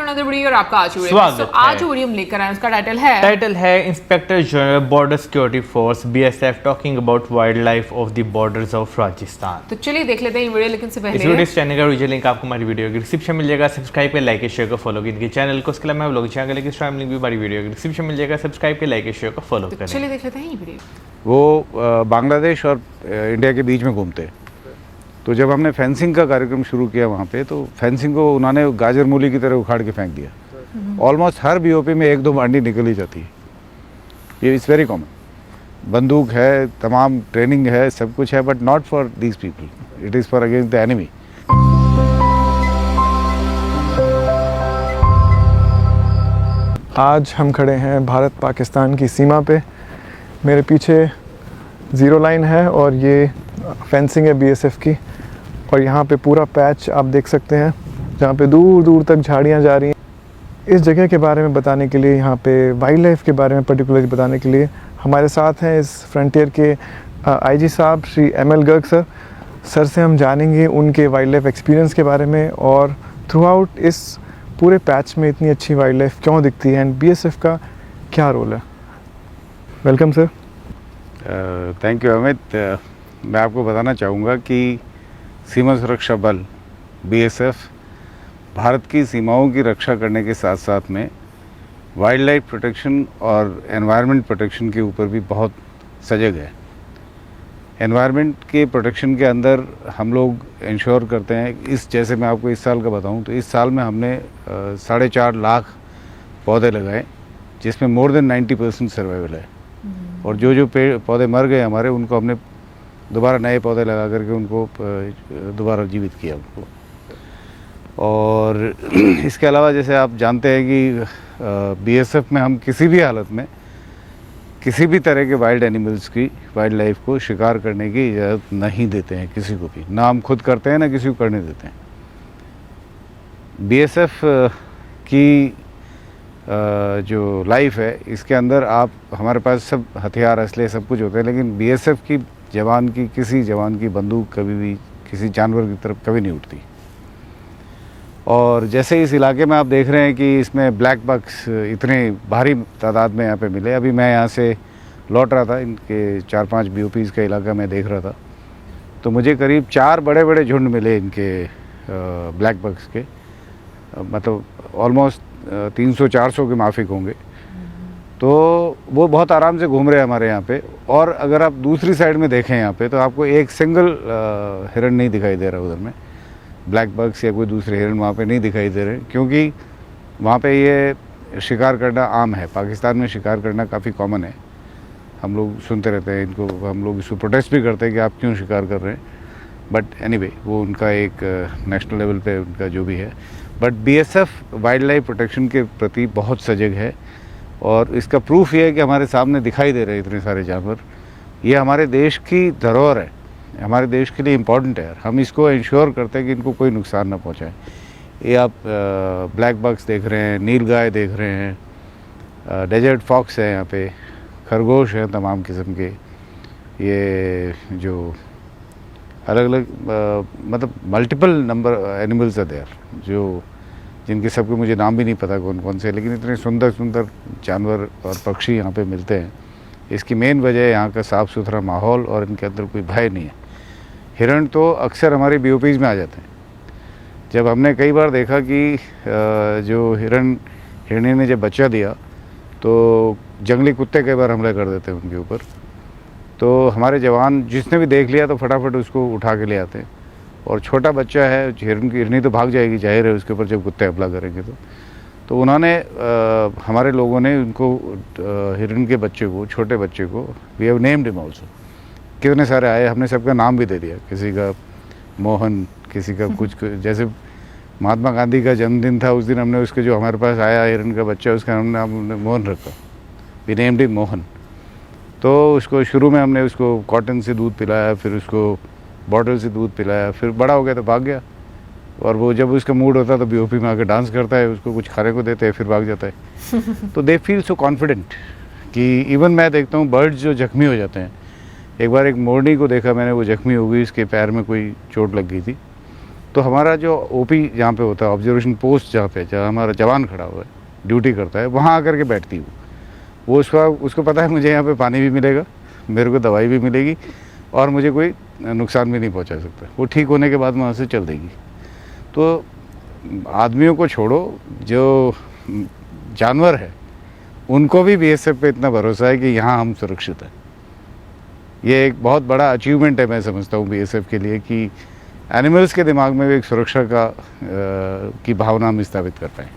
To another video और आपका आज स्वागत है। आज जो वीडियो हम लेकर आए उसका टाइटल है inspector general border security force BSF talking about wild life of the borders of Rajasthan. तो चलिए देख लेते हैं ये वीडियो, लेकिन से इस पहले वीडियो चैनल का वीडियो लिंक आपको हमारी वीडियो की डिस्क्रिप्शन मिल जाएगा। सब्सक्राइब कर लाइक शेयर को फॉलो इनके चैनल को। उसके अलावा ब्लॉग चैनल की स्ट्रीम लिंक भी हमारी वीडियो की डिस्क्रिप्शन मिल जाएगा। सब्सक्राइब कर लाइक शेयर को फॉलो तो करें। चलिए देख लेते हैं ये वीडियो। वो बांग्लादेश और इंडिया के बीच में घूमते। तो जब हमने फेंसिंग का कार्यक्रम शुरू किया वहाँ पे, तो फेंसिंग को उन्होंने गाजर मूली की तरह उखाड़ के फेंक दिया। ऑलमोस्ट हर बीओपी में एक दो बांडी निकल ही जाती है। ये इट्स वेरी कॉमन। बंदूक है, तमाम ट्रेनिंग है, सब कुछ है, but not for these people, it is for against the enemy. आज हम खड़े हैं भारत पाकिस्तान की सीमा पे। मेरे पीछे ज़ीरो लाइन है और ये फेंसिंग है बीएसएफ की। और यहाँ पे पूरा पैच आप देख सकते हैं जहाँ पे दूर दूर तक झाड़ियाँ जा रही हैं। इस जगह के बारे में बताने के लिए, यहाँ पे वाइल्ड लाइफ के बारे में पर्टिकुलरली बताने के लिए हमारे साथ हैं इस फ्रंटियर के आईजी साहब श्री एमएल गर्ग सर से हम जानेंगे उनके वाइल्ड लाइफ एक्सपीरियंस के बारे में और थ्रू आउट इस पूरे पैच में इतनी अच्छी वाइल्ड लाइफ क्यों दिखती है एंड बीएसएफ का क्या रोल है। Welcome sir. Thank you Amit. मैं आपको बताना चाहूँगा कि सीमा सुरक्षा बल बीएसएफ भारत की सीमाओं की रक्षा करने के साथ साथ में वाइल्ड लाइफ प्रोटेक्शन और एनवायरनमेंट प्रोटेक्शन के ऊपर भी बहुत सजग है। एनवायरनमेंट के प्रोटेक्शन के अंदर हम लोग इंश्योर करते हैं, जैसे मैं आपको इस साल का बताऊं तो इस साल में हमने 4.5 लाख पौधे लगाए, जिसमें मोर देन 90% सर्वाइवल है। और जो पौधे मर गए हमारे, उनको हमने दोबारा नए पौधे लगा करके उनको दोबारा जीवित किया उनको। और इसके अलावा जैसे आप जानते हैं कि बीएसएफ में हम किसी भी हालत में किसी भी तरह के वाइल्ड एनिमल्स की, वाइल्ड लाइफ को शिकार करने की इजाज़त नहीं देते हैं किसी को भी। ना हम खुद करते हैं, ना किसी को करने देते हैं। बीएसएफ की जो लाइफ है, इसके अंदर हमारे पास सब हथियार, असले सब कुछ होते हैं, लेकिन बीएसएफ की किसी जवान की बंदूक कभी भी किसी जानवर की तरफ कभी नहीं उठती। और जैसे इस इलाके में आप देख रहे हैं कि इसमें ब्लैक बक्स इतने भारी तादाद में यहाँ पे मिले। अभी मैं यहाँ से लौट रहा था, इनके 4-5 बीओपीज़ का इलाका मैं देख रहा था, तो मुझे करीब 4 बड़े बड़े झुंड मिले इनके ब्लैक बक्स के। मतलब ऑलमोस्ट 300-400 के माफिक होंगे। तो वो बहुत आराम से घूम रहे हैं हमारे यहाँ पे। और अगर आप दूसरी साइड में देखें यहाँ पे, तो आपको एक सिंगल हिरन नहीं दिखाई दे रहा उधर में। ब्लैक बक्स या कोई दूसरे हिरन वहाँ पे नहीं दिखाई दे रहे, क्योंकि वहाँ पे ये शिकार करना आम है। पाकिस्तान में शिकार करना काफ़ी कॉमन है, हम लोग सुनते रहते हैं इनको, हम लोग इसको प्रोटेस्ट भी करते हैं कि आप क्यों शिकार कर रहे हैं। बट एनीवे, वो उनका एक नेशनल लेवल पे उनका जो भी है। But BSF wild life protection के प्रति बहुत सजग है, और इसका प्रूफ ये है कि हमारे सामने दिखाई दे रहे हैं इतने सारे जानवर। ये हमारे देश की धरोहर है, हमारे देश के लिए इम्पॉर्टेंट है। हम इसको इंश्योर करते हैं कि इनको कोई नुकसान ना पहुंचाए। ये आप ब्लैक बक्स देख रहे हैं, नील गाय देख रहे हैं, डेजर्ट फॉक्स है यहाँ पे, खरगोश हैं तमाम किस्म के। ये जो अलग अलग मतलब मल्टीपल नंबर एनिमल्स है देयर, जो जिनके सबके मुझे नाम भी नहीं पता कौन कौन से, लेकिन इतने सुंदर सुंदर जानवर और पक्षी यहाँ पे मिलते हैं। इसकी मेन वजह यहाँ का साफ़ सुथरा माहौल, और इनके अंदर कोई भय नहीं है। हिरण तो अक्सर हमारे बीओपीज़ में आ जाते हैं। जब हमने कई बार देखा कि जो हिरनी ने जब बच्चा दिया, तो जंगली कुत्ते कई बार हमला कर देते हैं उनके ऊपर। तो हमारे जवान जिसने भी देख लिया तो फटाफट उसको उठा के ले आते हैं। और छोटा बच्चा है, हिरनी तो भाग जाएगी, जाहिर है, उसके ऊपर जब कुत्ते हमला करेंगे तो उन्होंने हमारे लोगों ने उनको हिरन के बच्चे को, छोटे बच्चे को, we have named him also. कितने सारे आए, हमने सबका नाम भी दे दिया। किसी का मोहन, किसी का कुछ, जैसे महात्मा गांधी का जन्मदिन था, उस दिन हमने उसके, जो हमारे पास आया हिरन का बच्चा, उसका नाम मोहन रखा, वी नेम्ड हिम मोहन। तो उसको शुरू में हमने उसको कॉटन से दूध पिलाया, फिर उसको बॉटल से दूध पिलाया, फिर बड़ा हो गया तो भाग गया। और वो जब उसका मूड होता है तो बीओपी में आकर डांस करता है, उसको कुछ खाने को देते हैं, फिर भाग जाता है। तो दे फील सो कॉन्फिडेंट कि इवन मैं देखता हूँ बर्ड्स जो जख्मी हो जाते हैं। एक बार एक मोरनी को देखा मैंने, वो जख्मी हो गई, इसके पैर में कोई चोट लग गई थी। तो हमारा जो ओपी जहाँ पे होता है, ऑब्जर्वेशन पोस्ट जहाँ हमारा जवान खड़ा हुआ है, ड्यूटी करता है, वहाँ आकर के बैठती वो उसको पता है मुझे यहाँ पे पानी भी मिलेगा, मेरे को दवाई भी मिलेगी और मुझे कोई नुकसान भी नहीं पहुँचा सकता। वो ठीक होने के बाद वहाँ से चल देगी। तो आदमियों को छोड़ो, जो जानवर है उनको भी बीएसएफ पे इतना भरोसा है कि यहाँ हम सुरक्षित हैं। ये एक बहुत बड़ा अचीवमेंट है, मैं समझता हूँ बीएसएफ के लिए, कि एनिमल्स के दिमाग में भी एक सुरक्षा की भावना हम स्थापित कर पाएँ।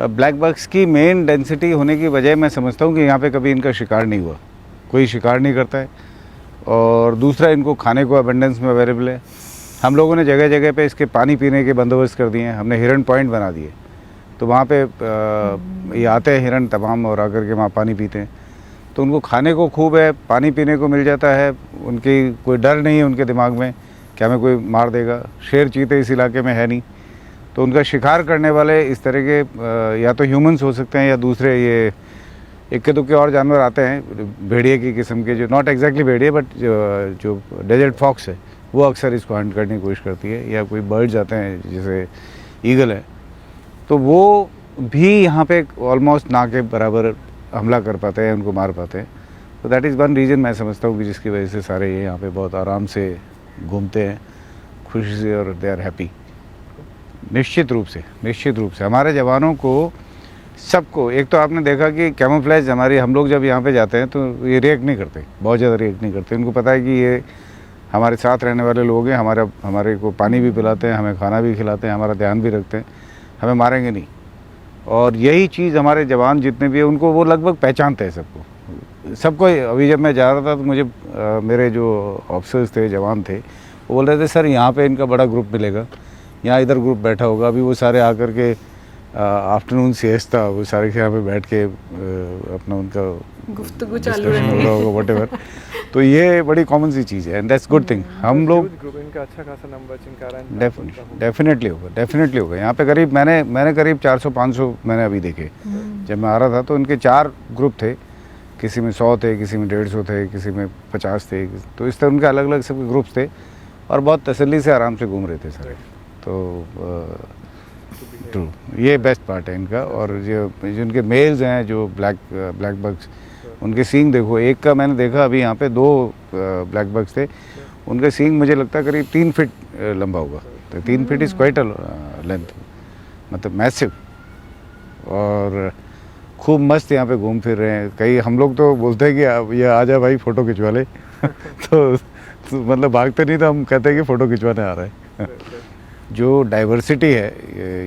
ब्लैक बग्स की मेन डेंसिटी होने की वजह मैं समझता हूँ कि यहाँ पे कभी इनका शिकार नहीं हुआ, कोई शिकार नहीं करता है, और दूसरा इनको खाने को अबंडेंस में अवेलेबल है। हम लोगों ने जगह जगह पे इसके पानी पीने के बंदोबस्त कर दिए हैं, हमने हिरन पॉइंट बना दिए, तो वहाँ पे ये आते हैं हिरन तमाम और आकर के वहाँ पानी पीते हैं। तो उनको खाने को खूब है, पानी पीने को मिल जाता है, उनकी कोई डर नहीं है उनके दिमाग में कि हमें कोई मार देगा। शेर चीते इस इलाके में है नहीं, तो उनका शिकार करने वाले इस तरह के या तो ह्यूमंस हो सकते हैं या दूसरे ये इक्के दुक्के और जानवर आते हैं, भेड़िए की किस्म के, जो नॉट एग्जैक्टली भेड़िए बट जो डेजर्ट फॉक्स है वो अक्सर इसको हंट करने की कोशिश करती है, या कोई बर्ड्स आते हैं जैसे ईगल है, तो वो भी यहाँ पे ऑलमोस्ट ना के बराबर हमला कर पाते हैं, उनको मार पाते हैं। तो दैट इज़ वन रीज़न मैं समझता हूँ कि जिसकी वजह से सारे ये यहाँ पे बहुत आराम से घूमते हैं, खुशी से, और दे आर हैप्पी। निश्चित रूप से हमारे जवानों को सबको, एक तो आपने देखा कि कैमोफ्लेज हम लोग जब यहाँ पे जाते हैं तो ये रिएक्ट नहीं करते, बहुत ज़्यादा रिएक्ट नहीं करते। उनको पता है कि ये हमारे साथ रहने वाले लोग हैं, हमारे को पानी भी पिलाते हैं, हमें खाना भी खिलाते हैं, हमारा ध्यान भी रखते हैं, हमें मारेंगे नहीं। और यही चीज़ हमारे जवान जितने भी हैं उनको वो लगभग पहचानते हैं सबको। अभी जब मैं जा रहा था तो मुझे मेरे जो ऑफिसर्स थे, जवान थे, वो बोल रहे थे सर यहाँ पे इनका बड़ा ग्रुप मिलेगा, यहाँ इधर ग्रुप बैठा होगा। अभी वो सारे आकर के आफ्टरनून सिएस्ता वो सारे यहाँ पे बैठ के अपना उनका गुफ्तगू चालू है, व्हाटएवर। तो ये बड़ी कॉमन सी चीज़ है एंड दैट्स गुड थिंग। हम लोग इनका अच्छा खासा नंबर चिंकारा डेफिनेटली होगा यहाँ पे। करीब मैंने करीब 400-500 मैंने अभी देखे। जब मैं आ रहा था तो इनके 4 ग्रुप थे, किसी में 100 थे, किसी में 150 थे, किसी में 50 थे। तो इस तरह उनके अलग अलग सबके ग्रुप्स थे और बहुत तसल्ली से आराम से घूम रहे थे सारे। तो ट्रू, ये बेस्ट पार्ट है इनका। और जो जिनके मेल्स हैं जो ब्लैक बग्स, उनके सींग देखो, एक का मैंने देखा अभी यहाँ पे 2 ब्लैक बग्स थे, उनका सींग मुझे लगता है करीब 3 फीट लंबा होगा। तो 3 feet is quite a length, मतलब मैसिव। और खूब मस्त यहाँ पे घूम फिर रहे हैं। कई हम लोग तो बोलते हैं कि ये आ जा भाई फ़ोटो खिंचवा ले तो मतलब भागते नहीं, तो हम कहते हैं कि फ़ोटो खिंचवाने आ रहा है। जो डाइवर्सिटी है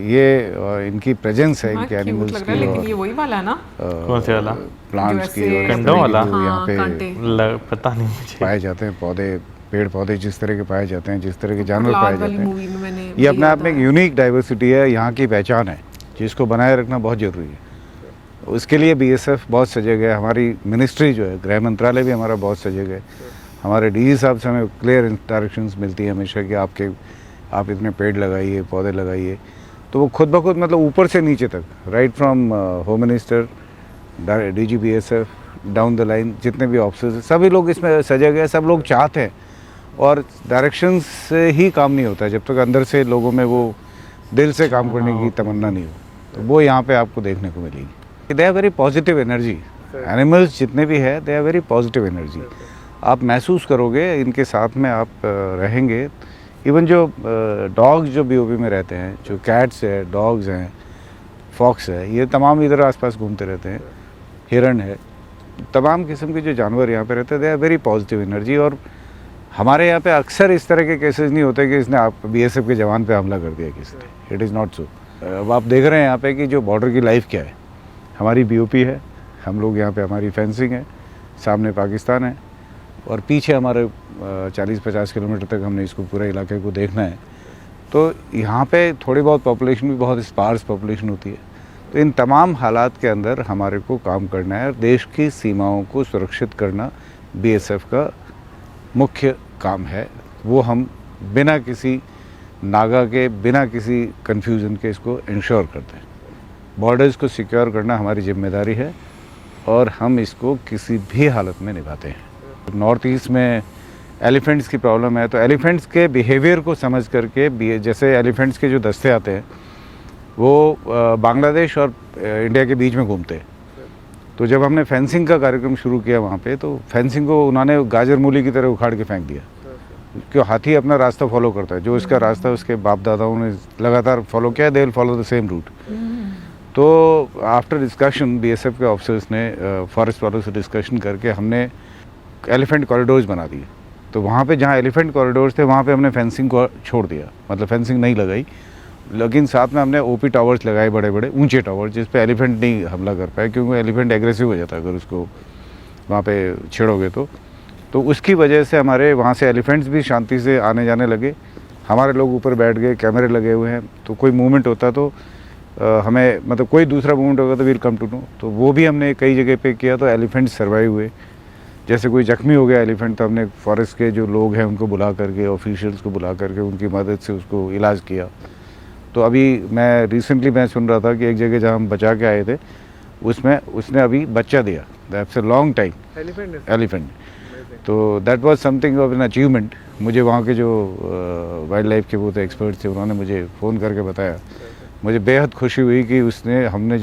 ये इनकी प्रेजेंस है इनके एनिमल्स की, लेकिन ये वही वाला है ना, कौन से वाला? प्लांट्स की और कंडों वाला यहाँ पे पता नहीं मुझे पाए जाते हैं पौधे, पेड़ पौधे जिस तरह के पाए जाते हैं, जिस तरह के जानवर पाए जाते हैं, ये अपने आप में एक यूनिक डाइवर्सिटी है, यहाँ की पहचान है, जिसको बनाए रखना बहुत ज़रूरी है। उसके लिए बीएसएफ बहुत सजग है। हमारी मिनिस्ट्री जो है, गृह मंत्रालय भी हमारा बहुत सजग है। हमारे डीजी साहब से हमें क्लियर इंस्ट्रक्शंस मिलती है हमेशा कि आप इतने पेड़ लगाइए, पौधे लगाइए। तो वो खुद ब खुद मतलब ऊपर से नीचे तक, right from home minister, DG BSF, down the line जितने भी ऑफिसर्स हैं, सभी लोग इसमें सजग है। सब लोग चाहते हैं, और डायरेक्शंस से ही काम नहीं होता है जब तक अंदर से लोगों में वो दिल से काम करने की तमन्ना नहीं हो। तो वो यहाँ पे आपको देखने को मिलेगी। They are very positive energy, animals जितने भी है they are very positive energy. आप महसूस करोगे इनके साथ में आप रहेंगे। इवन जो डॉग्स जो बीओपी में रहते हैं, जो कैट्स है, डॉग्स हैं, फॉक्स है, ये तमाम इधर आसपास घूमते रहते हैं, हिरन है, तमाम किस्म के जो जानवर यहाँ पे रहते हैं, they are very positive energy. और हमारे यहाँ पे अक्सर इस तरह के केसेस नहीं होते कि इसने आप बीएसएफ के जवान पे हमला कर दिया किसी ने। It is not so. अब आप देख रहे हैं यहाँ पे कि जो बॉर्डर की लाइफ क्या है, हमारी बीओपी है, हम लोग यहाँ पे, हमारी फेंसिंग है, सामने पाकिस्तान है, और पीछे हमारे 40-50 किलोमीटर तक हमने इसको पूरे इलाके को देखना है। तो यहाँ पे थोड़ी बहुत पॉपुलेशन भी बहुत स्पार्स पॉपुलेशन होती है। तो इन तमाम हालात के अंदर हमारे को काम करना है। देश की सीमाओं को सुरक्षित करना बीएसएफ का मुख्य काम है। वो हम बिना किसी नागा के, बिना किसी कन्फ्यूज़न के इसको इंश्योर करते हैं। बॉर्डर्स को सिक्योर करना हमारी जिम्मेदारी है, और हम इसको किसी भी हालत में निभाते हैं। नॉर्थ ईस्ट में एलिफेंट्स की प्रॉब्लम है, तो एलिफेंट्स के बिहेवियर को समझ करके, जैसे एलिफेंट्स के जो दस्ते आते हैं वो बांग्लादेश और इंडिया के बीच में घूमते हैं। तो जब हमने फेंसिंग का कार्यक्रम शुरू किया वहाँ पे, तो फेंसिंग को उन्होंने गाजर मूली की तरह उखाड़ के फेंक दिया, क्यों हाथी अपना रास्ता फॉलो करता है, जो उसका रास्ता उसके बाप दादाओं ने लगातार फॉलो किया, they will follow the same route. तो आफ्टर डिस्कशन बीएसएफ के ऑफिसर्स ने फॉरेस्ट वालों से डिस्कशन करके हमने एलिफेंट कॉरिडोर्स बना दिए। तो वहाँ पे जहाँ एलिफेंट कॉरिडोर्स थे वहाँ पे हमने फेंसिंग को छोड़ दिया, मतलब फेंसिंग नहीं लगाई, लेकिन साथ में हमने ओपी टावर्स लगाए, बड़े बड़े ऊंचे टावर्स, जिस पे एलिफेंट नहीं हमला कर पाए, क्योंकि एलिफेंट एग्रेसिव हो जाता है अगर उसको वहाँ पे छेड़ोगे तो उसकी वजह से हमारे वहाँ से एलिफेंट्स भी शांति से आने जाने लगे। हमारे लोग ऊपर बैठ गए, कैमरे लगे हुए हैं, तो कोई मूवमेंट होता तो हमें, मतलब कोई दूसरा मूवमेंट होगा तो वील कम टू नो। तो वो भी हमने कई जगह पे किया, तो एलिफेंट्स सर्वाइव हुए। जैसे कोई जख्मी हो गया एलिफेंट, तो हमने फॉरेस्ट के जो लोग हैं उनको बुला करके, ऑफिशियल्स को बुला करके उनकी मदद से उसको इलाज किया। तो अभी मैं रिसेंटली सुन रहा था कि एक जगह जहाँ हम बचा के आए थे उसमें उसने अभी बच्चा दिया, that's a long time, elephant. तो that was something of an achievement. मुझे वहाँ के जो वाइल्ड लाइफ के वो थे, एक्सपर्ट थे, उन्होंने मुझे फ़ोन करके बताया, मुझे बेहद खुशी हुई कि हमने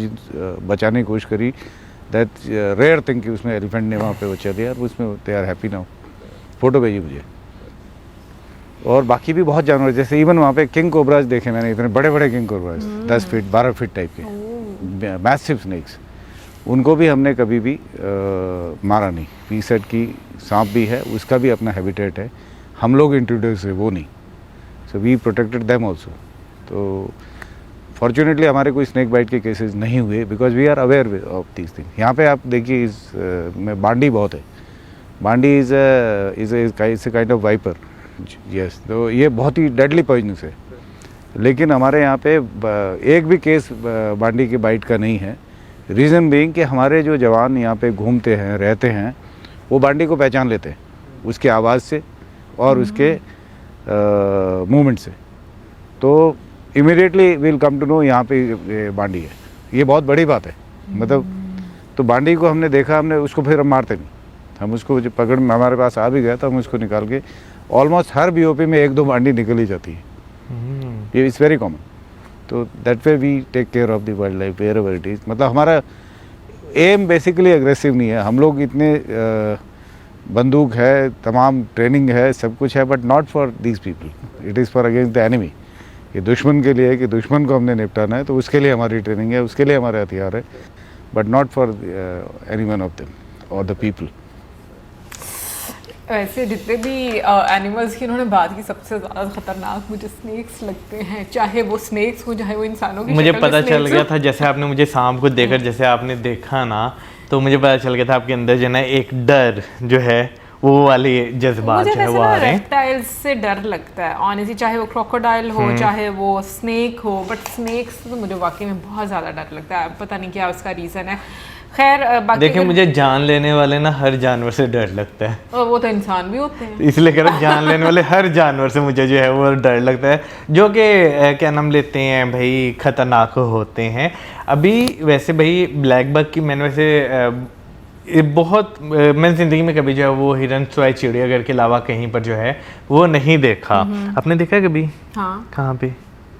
बचाने की कोशिश करी। दैट रेयर थिंग कि उसमें एलिफेंट ने वहाँ पे बच्चा दिया, और उसमें they are happy now. Photo भेजी मुझे। और बाकी भी बहुत जानवर, जैसे इवन वहाँ पे किंग कोबराज देखे मैंने, इतने बड़े बड़े king cobras, 10 feet 12 feet type के मैसिव स्नेक्स, उनको भी हमने कभी भी मारा नहीं। पीसेट की सांप भी है, उसका भी अपना हैबिटेट है, हम लोग इंट्रोड्यूस है, वो नहीं। So we protected them also. तो फॉर्चुनेटली हमारे कोई स्नेक बाइट के केसेस नहीं हुए, because we are aware of these thing. यहाँ पे आप देखिए में बांडी बहुत है। बांडी is a kind of viper, yes. तो ये बहुत ही डेडली पॉइजनस है, लेकिन हमारे यहाँ पे एक भी केस बांडी के बाइट का नहीं है। रीज़न बीइंग कि हमारे जो जवान यहाँ पे घूमते हैं, रहते हैं, वो बांडी को पहचान लेते हैं उसके आवाज़ से और उसके मूवमेंट से। तो immediately will come to know यहाँ पे बांडी है। ये बहुत बड़ी बात है, मतलब। तो बांडी को हमने देखा, हमने उसको फिर हम मारते नहीं, हम उसको जो पकड़ में हमारे पास आ भी गया तो हम उसको निकाल के, ऑलमोस्ट हर बीओपी में 1-2 बांडी निकल ही जाती है। ये इट्स वेरी कॉमन। तो that way we take care of the wildlife wherever it is. मतलब हमारा एम बेसिकली एग्रेसिव नहीं है, हम लोग इतने बंदूक है, तमाम ट्रेनिंग है, सब कुछ है, but not for these people, it is for against the enemy. ये दुश्मन के लिए है कि दुश्मन को हमने निपटाना है, तो उसके लिए हमारी ट्रेनिंग है, उसके लिए हमारे हथियार है, but not for any one of them और द पीपल। वैसे जितने भी एनिमल्स की उन्होंने बात की, सबसे ज़्यादा खतरनाक मुझे स्नेक्स लगते हैं, चाहे वो स्नेक्स हो चाहे वो इंसानों की। मुझे पता चल गया था, जैसे आपने मुझे सांप को देखकर जैसे आपने देखा ना, तो मुझे पता चल गया था आपके अंदर जो है एक डर जो है वो वाले जज्बात जो है वो आ रहे हैं। रेप्टाइल्स से डर लगता है ऑनेस्टली, चाहे वो क्रोकोडाइल हो चाहे वो स्नेक हो, बट स्नेक्स तो मुझे वाकई में बहुत ज़्यादा डर लगता है। पता नहीं क्या उसका रीज़न है। खैर बाकी देखिए, मुझे जान लेने वाले ना हर जानवर से डर लगता है, और वो तो इंसान भी होते हैं, इसलिए कह रहा हूं, जान लेने वाले हर जानवर से मुझे जो है वो डर लगता है, जो कि क्या नाम लेते हैं भाई, खतरनाक होते हैं। अभी वैसे भाई ब्लैक बक की मैंने वैसे बहुत मैंने ज़िंदगी में कभी जो है वो हिरन स्वाई चिड़ियाघर के अलावा कहीं पर जो है वो नहीं देखा। आपने देखा कभी? हाँ। कहाँ पे?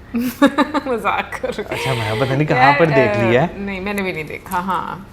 मजाक कर। अच्छा, मैं पता नहीं कहाँ पर देख लिया है। नहीं, मैंने भी नहीं देखा। हाँ,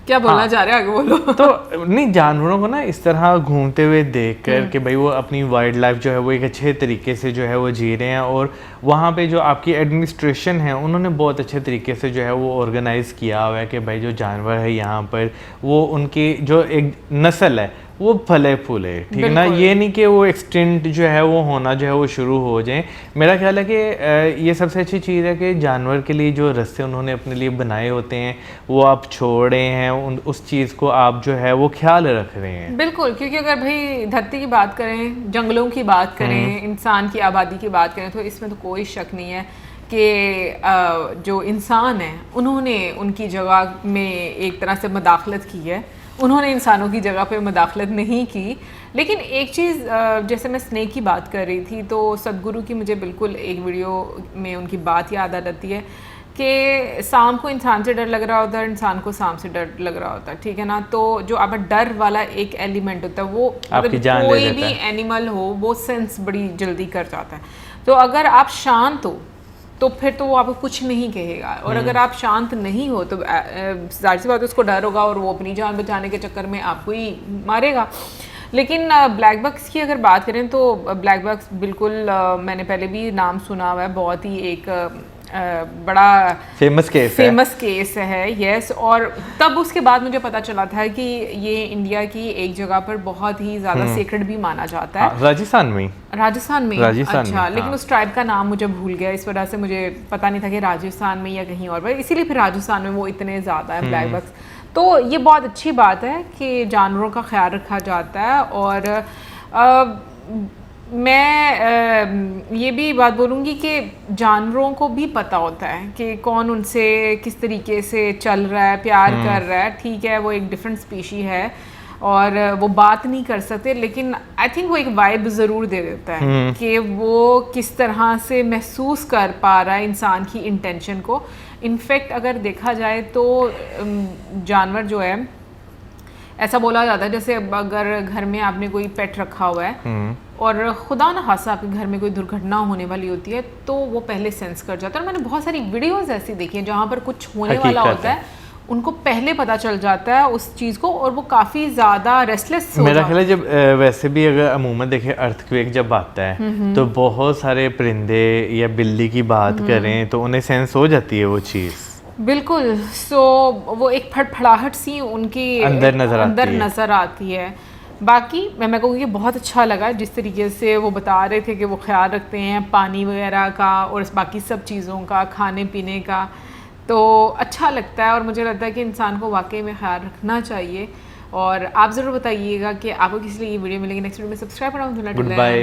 क्या बोलना चाह रहे हैं, आगे बोलो। तो नहीं, जानवरों को ना इस तरह घूमते हुए देख कर कि भाई वो अपनी वाइल्ड लाइफ जो है वो एक अच्छे तरीके से जो है वो जी रहे हैं, और वहाँ पे जो आपकी एडमिनिस्ट्रेशन है उन्होंने बहुत अच्छे तरीके से जो है वो ऑर्गेनाइज़ किया हुआ है कि भाई जो जानवर है यहाँ पर वो उनकी जो एक नस्ल है वो फले फूले, ठीक है ना। ये नहीं कि वो एक्सटेंट जो है वो होना जो है वो शुरू हो जाए। मेरा ख्याल है कि ये सबसे अच्छी चीज़ है कि जानवर के लिए जो रास्ते उन्होंने अपने लिए बनाए होते हैं वो आप छोड़ रहे हैं, उस चीज़ को आप जो है वो ख्याल रख रहे हैं। बिल्कुल, क्योंकि अगर भाई धरती की बात करें, जंगलों की बात करें, इंसान की आबादी की बात करें, तो इसमें तो कोई शक नहीं है कि जो इंसान है उन्होंने उनकी जगह में एक तरह से मदाखलत की है, उन्होंने इंसानों की जगह पे मदाखलत नहीं की। लेकिन एक चीज़, जैसे मैं स्नेक की बात कर रही थी, तो सदगुरु की मुझे बिल्कुल एक वीडियो में उनकी बात याद आ जाती है कि सांप को इंसान से डर लग रहा होता है, इंसान को सांप से डर लग रहा होता है, ठीक है ना। तो जो आपका डर वाला एक एलिमेंट होता है वो आपकी जान ले कोई लेता भी है। एनिमल हो वो सेंस बड़ी जल्दी कर जाता है। तो अगर आप शांत हो तो फिर तो वो आपको कुछ नहीं कहेगा, और अगर आप शांत नहीं हो तो जाहिर सी बात है उसको डर होगा और वो अपनी जान बचाने के चक्कर में आपको ही मारेगा। लेकिन ब्लैक बक्स की अगर बात करें तो ब्लैक बक्स बिल्कुल मैंने पहले भी नाम सुना हुआ है, बहुत ही एक बड़ा फेमस केस है, यस। और तब उसके बाद मुझे पता चला था कि ये इंडिया की एक जगह पर बहुत ही ज़्यादा सेक्रेड भी माना जाता है। राजस्थान में राजस्थान में अच्छा, में, लेकिन हाँ। उस ट्राइब का नाम मुझे भूल गया, इस वजह से मुझे पता नहीं था कि राजस्थान में या कहीं और पर, इसीलिए फिर राजस्थान में वो इतने ज़्यादा है ब्लैक बक्स। तो ये बहुत अच्छी बात है कि जानवरों का ख्याल रखा जाता है। और मैं ये भी बात बोलूँगी कि जानवरों को भी पता होता है कि कौन उनसे किस तरीके से चल रहा है, प्यार कर रहा है, ठीक है वो एक डिफरेंट स्पीशी है और वो बात नहीं कर सकते, लेकिन आई थिंक वो एक वाइब ज़रूर दे देता है कि वो किस तरह से महसूस कर पा रहा है इंसान की इंटेंशन को। इनफैक्ट अगर देखा जाए तो जानवर जो है, ऐसा बोला जाता है जैसे अगर घर में आपने कोई पेट रखा हुआ है और खुदा न खासा आपके घर में कोई दुर्घटना होने वाली होती है तो वो पहले सेंस कर जाता है। और मैंने बहुत सारी वीडियोस ऐसी देखी हैं जहाँ पर कुछ होने वाला होता है, उनको पहले पता चल जाता है उस चीज़ को और वो काफ़ी ज़्यादा रेस्टलेस हो मेरा ख्याल है जब वैसे भी अगर अमूमन देखें अर्थक्वेक जब आता है तो बहुत सारे परिंदे या बिल्ली की बात करें तो उन्हें सेंस हो जाती है वो चीज़, बिल्कुल। सो वो एक फड़फड़ाहट सी उनकी अंदर नज़र आती है। बाकी मैं कहूँगी बहुत अच्छा लगा जिस तरीके से वो बता रहे थे कि वो ख्याल रखते हैं पानी वगैरह का और बाकी सब चीज़ों का, खाने पीने का, तो अच्छा लगता है। और मुझे लगता है कि इंसान को वाकई में ख्याल रखना चाहिए। और आप ज़रूर बताइएगा कि आपको किस लिए ये वीडियो मिलेगी। नेक्स्ट वीडियो में सब्सक्राइब करना गुड बाय।